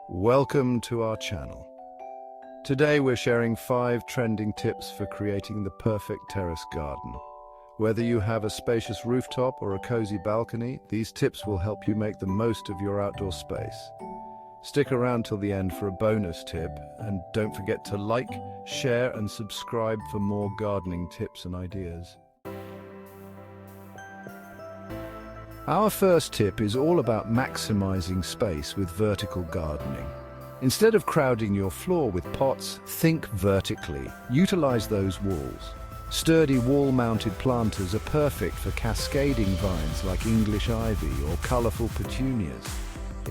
Welcome to our channel. Today we're sharing 5 trending tips for creating the perfect terrace garden. Whether you have a spacious rooftop or a cozy balcony, these tips will help you make the most of your outdoor space. Stick around till the end for a bonus tip, and don't forget to like, share and subscribe for more gardening tips and ideas. Our first tip is all about maximizing space with vertical gardening. Instead of crowding your floor with pots, think vertically. Utilize those walls. Sturdy wall-mounted planters are perfect for cascading vines like English ivy or colorful petunias.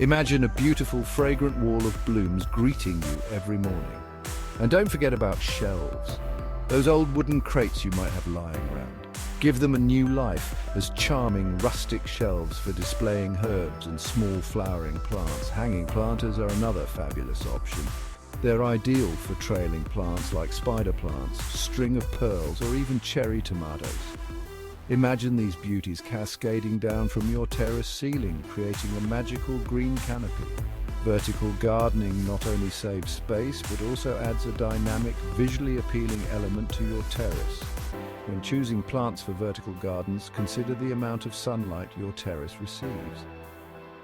Imagine a beautiful, fragrant wall of blooms greeting you every morning. And don't forget about shelves. Those old wooden crates you might have lying around. Give them a new life as charming rustic shelves for displaying herbs and small flowering plants. Hanging planters are another fabulous option. They're ideal for trailing plants like spider plants, string of pearls, or even cherry tomatoes. Imagine these beauties cascading down from your terrace ceiling, creating a magical green canopy. Vertical gardening not only saves space, but also adds a dynamic, visually appealing element to your terrace. When choosing plants for vertical gardens, consider the amount of sunlight your terrace receives.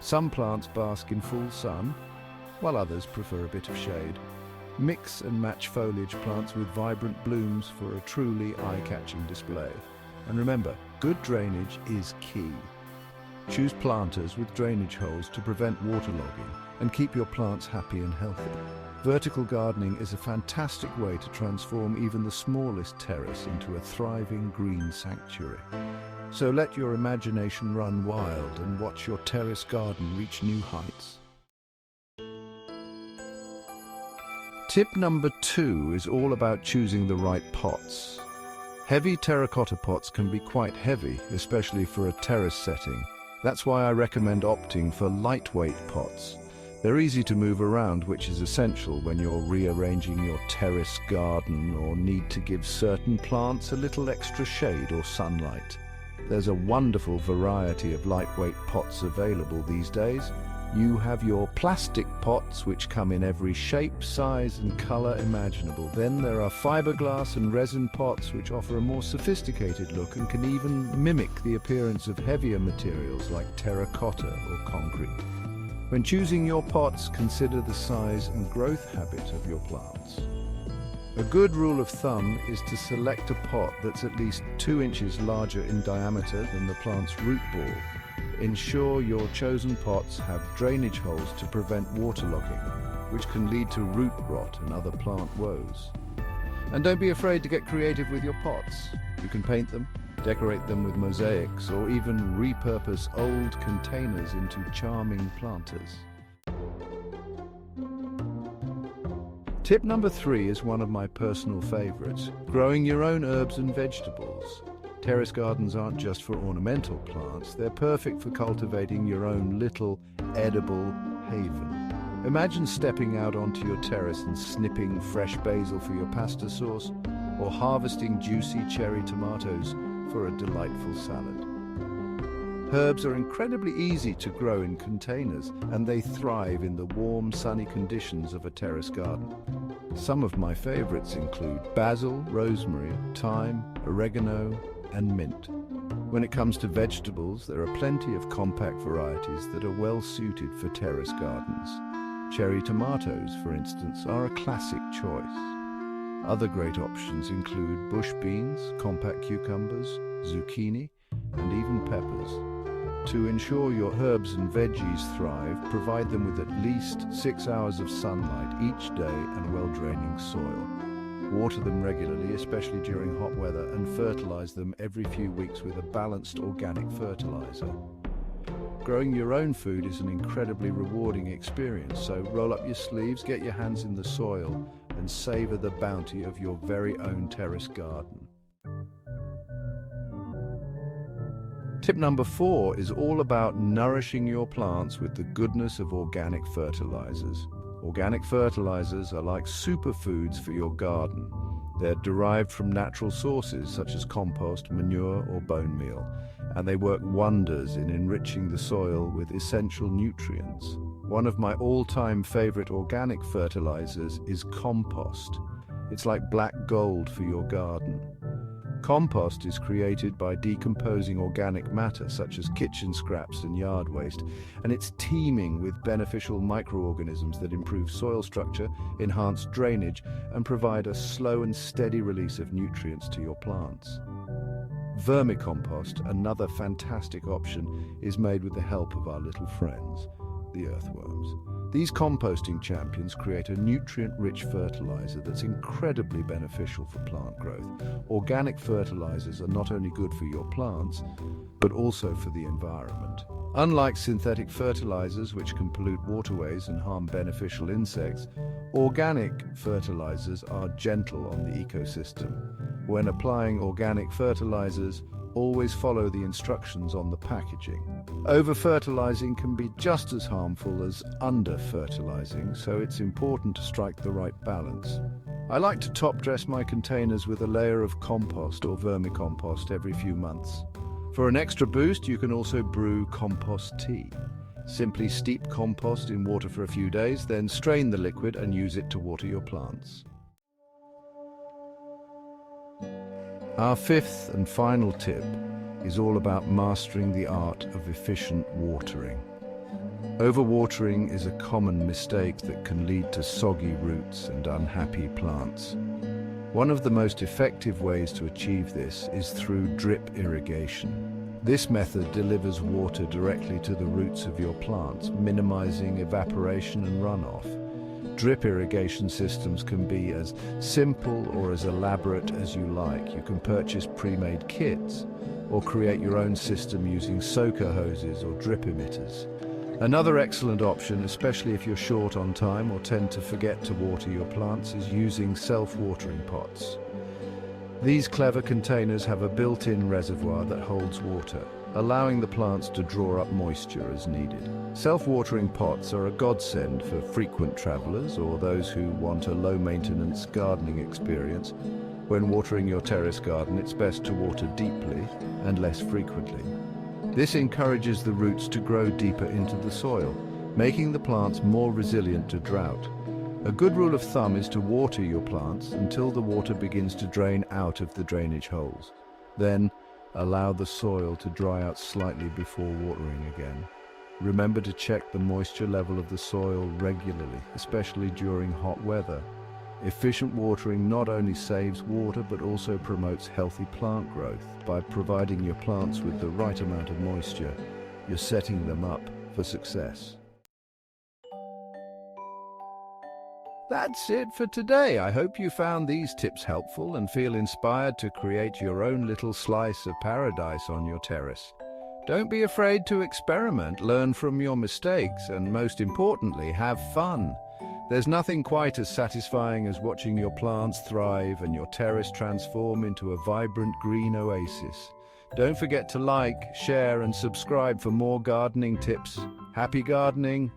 Some plants bask in full sun, while others prefer a bit of shade. Mix and match foliage plants with vibrant blooms for a truly eye-catching display. And remember, good drainage is key. Choose planters with drainage holes to prevent waterlogging and keep your plants happy and healthy. Vertical gardening is a fantastic way to transform even the smallest terrace into a thriving green sanctuary. So let your imagination run wild and watch your terrace garden reach new heights. Tip number 2 is all about choosing the right pots. Heavy terracotta pots can be quite heavy, especially for a terrace setting. That's why I recommend opting for lightweight pots. They're easy to move around, which is essential when you're rearranging your terrace garden or need to give certain plants a little extra shade or sunlight. There's a wonderful variety of lightweight pots available these days. You have your plastic pots, which come in every shape, size and color imaginable. Then there are fiberglass and resin pots, which offer a more sophisticated look and can even mimic the appearance of heavier materials like terracotta or concrete. When choosing your pots, consider the size and growth habit of your plants. A good rule of thumb is to select a pot that's at least 2 inches larger in diameter than the plant's root ball. Ensure your chosen pots have drainage holes to prevent waterlogging, which can lead to root rot and other plant woes. And don't be afraid to get creative with your pots. You can paint them, decorate them with mosaics, or even repurpose old containers into charming planters. Tip number 3 is one of my personal favorites: growing your own herbs and vegetables. Terrace gardens aren't just for ornamental plants, they're perfect for cultivating your own little edible haven. Imagine stepping out onto your terrace and snipping fresh basil for your pasta sauce, or harvesting juicy cherry tomatoes for a delightful salad. Herbs are incredibly easy to grow in containers, and they thrive in the warm, sunny conditions of a terrace garden. Some of my favorites include basil, rosemary, thyme, oregano, and mint. When it comes to vegetables, there are plenty of compact varieties that are well suited for terrace gardens. Cherry tomatoes, for instance, are a classic choice. Other great options include bush beans, compact cucumbers, zucchini, and even peppers. To ensure your herbs and veggies thrive, provide them with at least 6 hours of sunlight each day and well-draining soil. Water them regularly, especially during hot weather, and fertilize them every few weeks with a balanced organic fertilizer. Growing your own food is an incredibly rewarding experience, so roll up your sleeves, get your hands in the soil, and savor the bounty of your very own terrace garden. Tip number 4 is all about nourishing your plants with the goodness of organic fertilizers. Organic fertilizers are like superfoods for your garden. They're derived from natural sources such as compost, manure, or bone meal, and they work wonders in enriching the soil with essential nutrients. One of my all-time favorite organic fertilizers is compost. It's like black gold for your garden. Compost is created by decomposing organic matter such as kitchen scraps and yard waste, and it's teeming with beneficial microorganisms that improve soil structure, enhance drainage, and provide a slow and steady release of nutrients to your plants. Vermicompost, another fantastic option, is made with the help of our little friends, the earthworms. These composting champions create a nutrient-rich fertilizer that's incredibly beneficial for plant growth. Organic fertilizers are not only good for your plants, but also for the environment. Unlike synthetic fertilizers, which can pollute waterways and harm beneficial insects, organic fertilizers are gentle on the ecosystem. When applying organic fertilizers, always follow the instructions on the packaging. Over-fertilizing can be just as harmful as under-fertilizing, so it's important to strike the right balance. I like to top-dress my containers with a layer of compost or vermicompost every few months. For an extra boost, you can also brew compost tea. Simply steep compost in water for a few days, then strain the liquid and use it to water your plants. Our fifth and final tip is all about mastering the art of efficient watering. Overwatering is a common mistake that can lead to soggy roots and unhappy plants. One of the most effective ways to achieve this is through drip irrigation. This method delivers water directly to the roots of your plants, minimizing evaporation and runoff. Drip irrigation systems can be as simple or as elaborate as you like. You can purchase pre-made kits or create your own system using soaker hoses or drip emitters. Another excellent option, especially if you're short on time or tend to forget to water your plants, is using self-watering pots. These clever containers have a built-in reservoir that holds water, allowing the plants to draw up moisture as needed. Self-watering pots are a godsend for frequent travelers or those who want a low-maintenance gardening experience. When watering your terrace garden, it's best to water deeply and less frequently. This encourages the roots to grow deeper into the soil, making the plants more resilient to drought. A good rule of thumb is to water your plants until the water begins to drain out of the drainage holes. Then, allow the soil to dry out slightly before watering again. Remember to check the moisture level of the soil regularly, especially during hot weather. Efficient watering not only saves water but also promotes healthy plant growth. By providing your plants with the right amount of moisture, you're setting them up for success. That's it for today. I hope you found these tips helpful and feel inspired to create your own little slice of paradise on your terrace. Don't be afraid to experiment, learn from your mistakes, and most importantly, have fun. There's nothing quite as satisfying as watching your plants thrive and your terrace transform into a vibrant green oasis. Don't forget to like, share, and subscribe for more gardening tips. Happy gardening!